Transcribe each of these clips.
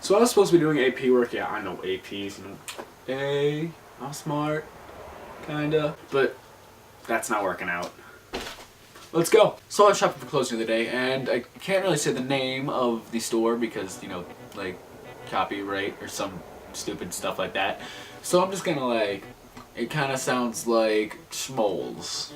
So I was supposed to be doing AP work. Yeah, I know APs, I'm smart, kinda, but that's not working out. Let's go. So I was shopping for clothes the other day, and I can't really say the name of the store because, you know, like, copyright or some stupid stuff like that. So I'm just gonna, like, it kinda sounds like Schmoles.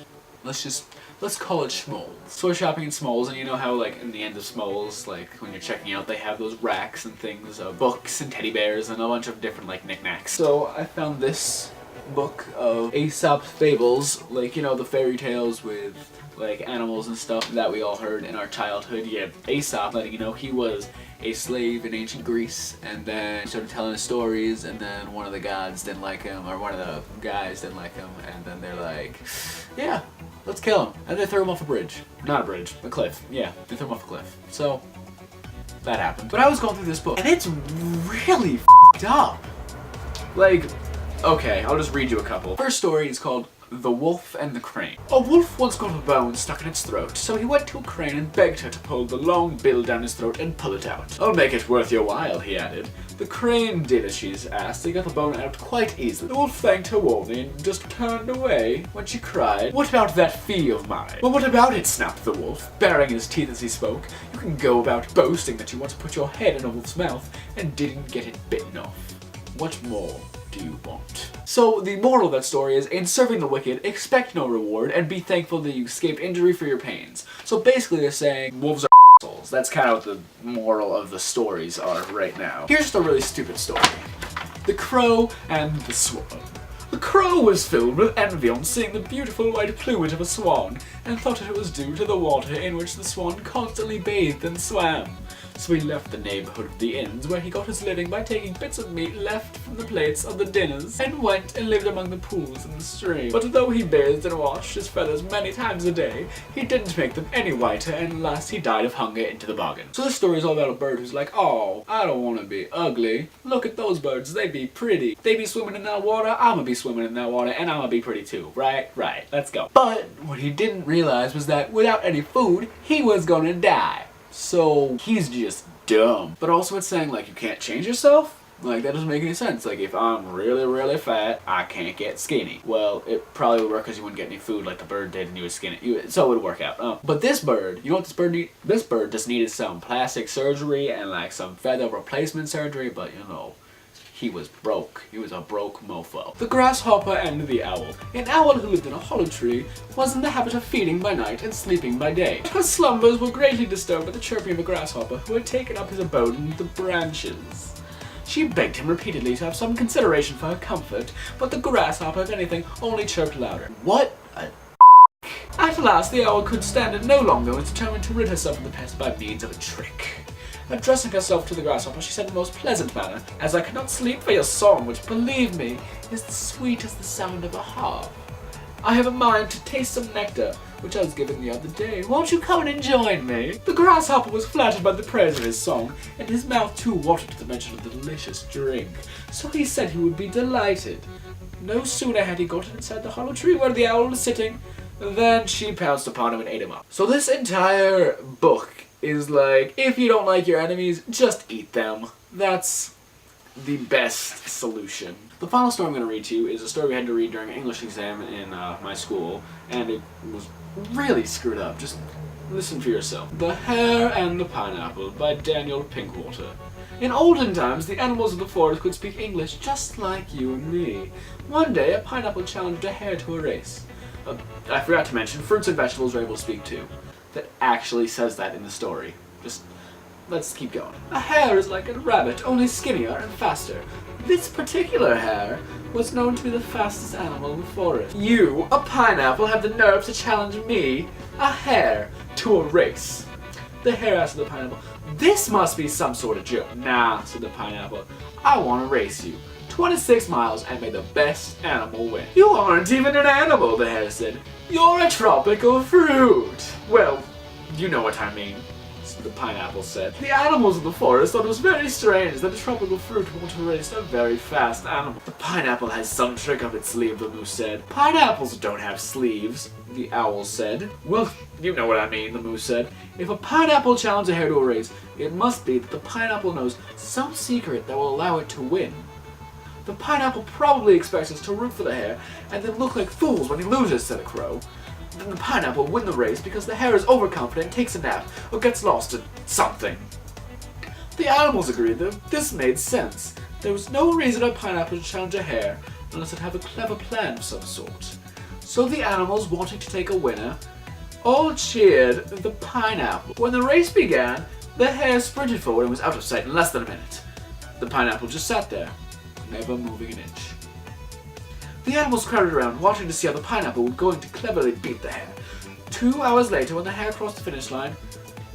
Let's call it Schmoles. So we're shopping in Schmoles, and you know how, like, in the end of Schmoles, like, when you're checking out, they have those racks and things of books and teddy bears and a bunch of different, like, knickknacks. So I found this book of Aesop fables, like, you know, the fairy tales with, like, animals and stuff that we all heard in our childhood. You have Aesop, letting you know he was a slave in ancient Greece, and then started telling his stories, and then one of the gods didn't like him, or one of the guys didn't like him, and then they're like, yeah, let's kill him. And they threw him off a bridge. Not a bridge, a cliff. Yeah, they threw him off a cliff. So, that happened. But I was going through this book, and it's really f***ed up. Like, okay, I'll just read you a couple. First story is called The Wolf and the Crane. A wolf once got a bone stuck in its throat, so he went to a crane and begged her to pull the long bill down his throat and pull it out. I'll make it worth your while, he added. The crane did as she asked. He got the bone out quite easily. The wolf thanked her warmly and just turned away when she cried, "What about that fee of mine?" "Well, what about it?" snapped the wolf, baring his teeth as he spoke. "You can go about boasting that you once put your head in a wolf's mouth and didn't get it bitten off. What more do you want?" So the moral of that story is, in serving the wicked, expect no reward and be thankful that you escaped injury for your pains. So basically they're saying wolves are assholes. That's kind of what the moral of the stories are right now. Here's just a really stupid story. The Crow and the Swan. The crow was filled with envy on seeing the beautiful white plumage of a swan, and thought it was due to the water in which the swan constantly bathed and swam. So he left the neighborhood of the inns where he got his living by taking bits of meat left from the plates of the dinners, and went and lived among the pools in the stream. But though he bathed and washed his feathers many times a day, he didn't make them any whiter, and at last he died of hunger into the bargain. So this story is all about a bird who's like, "Oh, I don't want to be ugly. Look at those birds, they be pretty. They be swimming in that water, I'ma be swimming in that water, and I'ma be pretty too. Right, let's go." But what he didn't realize was that without any food, he was gonna die. So he's just dumb. But also it's saying, like, you can't change yourself? Like, that doesn't make any sense. Like, if I'm really, really fat, I can't get skinny. Well, it probably would work because you wouldn't get any food like the bird did and you would skin it. So it would work out. But this bird, you know what this bird need? This bird just needed some plastic surgery and, like, some feather replacement surgery, but, you know, he was broke. He was a broke mofo. The Grasshopper and the Owl. An owl who lived in a hollow tree was in the habit of feeding by night and sleeping by day. Her slumbers were greatly disturbed by the chirping of a grasshopper who had taken up his abode in the branches. She begged him repeatedly to have some consideration for her comfort, but the grasshopper, if anything, only chirped louder. What a At last, the owl could stand it no longer and was determined to rid herself of the pest by means of a trick. Addressing herself to the grasshopper, she said in the most pleasant manner, "As I cannot sleep for your song, which, believe me, is as sweet as the sound of a harp, I have a mind to taste some nectar, which I was given the other day. Won't you come and join me?" The grasshopper was flattered by the praise of his song, and his mouth too watered at the mention of the delicious drink, so he said he would be delighted. No sooner had he gotten inside the hollow tree where the owl was sitting, than she pounced upon him and ate him up. So this entire book is like, if you don't like your enemies, just eat them. That's the best solution. The final story I'm going to read to you is a story we had to read during an English exam in my school, and it was really screwed up. Just listen for yourself. The Hare and the Pineapple by Daniel Pinkwater. In olden times, the animals of the forest could speak English just like you and me. One day, a pineapple challenged a hare to a race. I forgot to mention, fruits and vegetables are able to speak too. That actually says that in the story. Just, let's keep going. A hare is like a rabbit, only skinnier and faster. This particular hare was known to be the fastest animal in the forest. You, a pineapple, have the nerve to challenge me, a hare, to a race. The hare asked the pineapple, "This must be some sort of joke." "Nah," said the pineapple, "I want to race you. 26 miles and may the best animal win." "You aren't even an animal," the hare said. "You're a tropical fruit." "Well, you know what I mean," the pineapple said. The animals of the forest thought it was very strange that a tropical fruit wanted to race a very fast animal. "The pineapple has some trick up its sleeve," the moose said. "Pineapples don't have sleeves." the owl said. Well, you know what I mean, the moose said. If a pineapple challenges a hare to a race, it must be that the pineapple knows some secret that will allow it to win. The pineapple probably expects us to root for the hare and then look like fools when he loses, said a crow. Then the pineapple will win the race because the hare is overconfident, takes a nap, or gets lost in something. The animals agreed that this made sense. There was no reason a pineapple should challenge a hare unless it had a clever plan of some sort. So the animals, wanting to take a winner, all cheered the pineapple. When the race began, the hare sprinted forward and was out of sight in less than a minute. The pineapple just sat there, never moving an inch. The animals crowded around, watching to see how the pineapple was going to cleverly beat the hare. 2 hours later, when the hare crossed the finish line,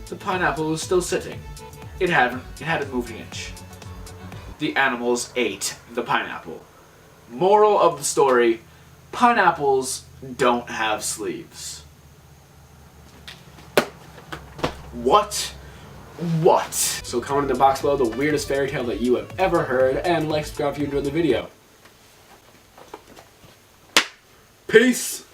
the pineapple was still sitting. It hadn't moved an inch. The animals ate the pineapple. Moral of the story, pineapples don't have sleeves. What? So comment in the box below the weirdest fairy tale that you have ever heard, and like, subscribe if you enjoyed the video. Peace!